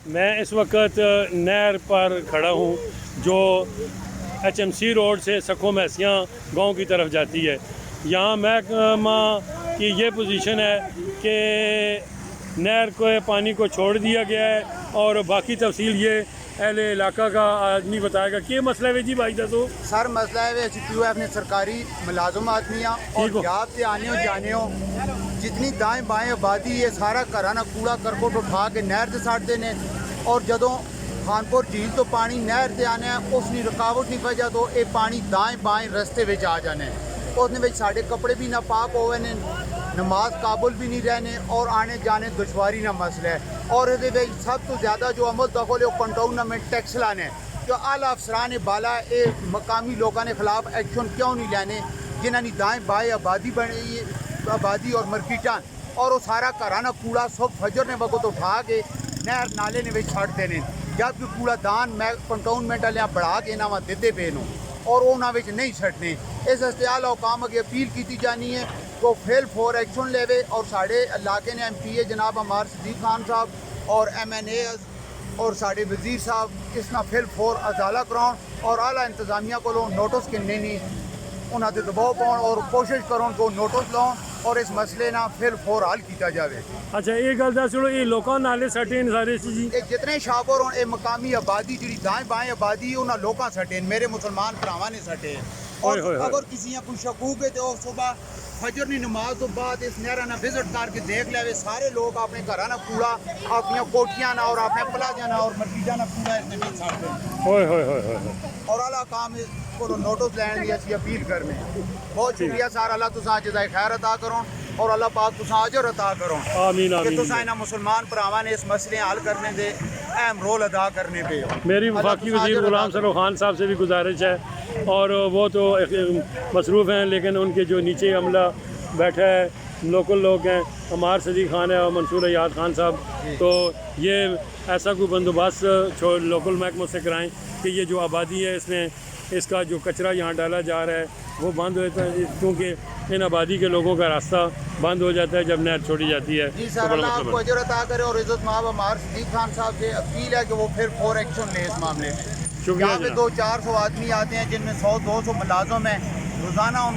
मैं इस वक्त नहर पर खड़ा हूँ जो HMC रोड से सखो मैसियाँ गांव की तरफ जाती है। यहाँ महकमा की ये पोजीशन है कि नहर को पानी को छोड़ दिया गया है और बाकी तफसील ये अहले इलाका का आदमी बताएगा। क्या मसला है जी भाई दसो? सर मसला है QF ने सरकारी मुलाजम आदमियाँ और जॉब से आने और जाने हो जितनी दाएं बाएं आबादी है सारा घराना कूड़ा करकट उठा के नहर से सट देने और जदों खानपुर झील तो पानी नहर से आने उसकी रुकावट की वजह तो ये पानी दाएं बाएं रस्ते में आ जाने उसने साढ़े कपड़े भी नापाक होवे ने नमाज काबुल भी नहीं रहने और आने जाने दुश्वारी ना मसला है। और ये सब तो ज़्यादा जो अमल दखल है कंटोनमेंट टैक्स लाने जो आला अफसरान बाला ये मकामी लोगों ने खिलाफ एक्शन क्यों नहीं लेने जिन्होंने दाएँ बाएँ आबादी बनी आबादी और मरकीटान और वो सारा घराना कूड़ा सब फजर ने वक्त उठा के नहर नाले ने छड़ देने जबकि कूड़ा दान मैं कंटोनमेंट वाले बढ़ा के इन्हों देते पे नो और उन्होंने नहीं छड़ने। इस आला हुकाम अगे अपील की जानी है तो फेल फोर एक्शन लेवे और साढ़े इलाके ने MPA जनाब अमार सदीक खान साहब और MNA और साढ़े वजीर साहब इसना फेल फोर अजाला कराउन और आला इंतजामिया को नोटिस किन्ने नहीं उन्होंने दबाव पाउन और कोशिश करो को नोटिस लाउन और इस मसले ना फिर फोर हल किया जाए। अच्छा ये गल दस छोड़ो ये लोगों नाले सटे सारे जी ये जितने शाबर हों मकामी आबादी जी दाएं बाएं आबादी उन्होंने लोगों सटे मेरे मुसलमान भरावां ने सटे और अगर किसी कोई शकूक है तो सुबह फजर की नमाज तो बाद इस नहर ना विजिट करके देख ले सारे लोग अपने घर ना कूड़ा अपनी कोठियां ना और अपने प्लाजा ना और मस्जिदा ना कूड़ा इसमें छाड़ते और अल्लाह काम को नोटिस लैन की असं अपील करने बहुत शुक्रिया सर अल्लाह तुसा जज़ाए खैर अता करो और अल्लाह पाक तुसा अजर अता करो आमीन आमीन तुसा इन्हां मुसलमान भरावां ने इस मसले हल करने दे अहम रोल अदा करने पे। मेरी वफाकी वज़ीर गुलाम सरो खान साहब से भी गुजारिश है और वो तो मसरूफ़ हैं लेकिन उनके जो नीचे अमला बैठा है लोकल लोग हैं अमार सदीक खान है और मंसूर याद खान साहब तो ये ऐसा कोई बंदोबस्त लोकल महकमों से कराएं कि ये जो आबादी है इसमें इसका जो कचरा यहाँ डाला जा रहा है वो बंद हो जाता है क्योंकि इन आबादी के लोगों का रास्ता बंद हो जाता है जब नहर छोड़ी जाती है। जी सर अल्लाह आपको अजर अता करे और इज़्ज़त माब अमार सदीक खान साहब से अपील है कि वो फिर फोर एक्शन ले इस मामले में। शुक्रिया। यहाँ पे 200-400 आदमी आते हैं जिनमें 100-200 मुलाजम हैं रोज़ाना उनका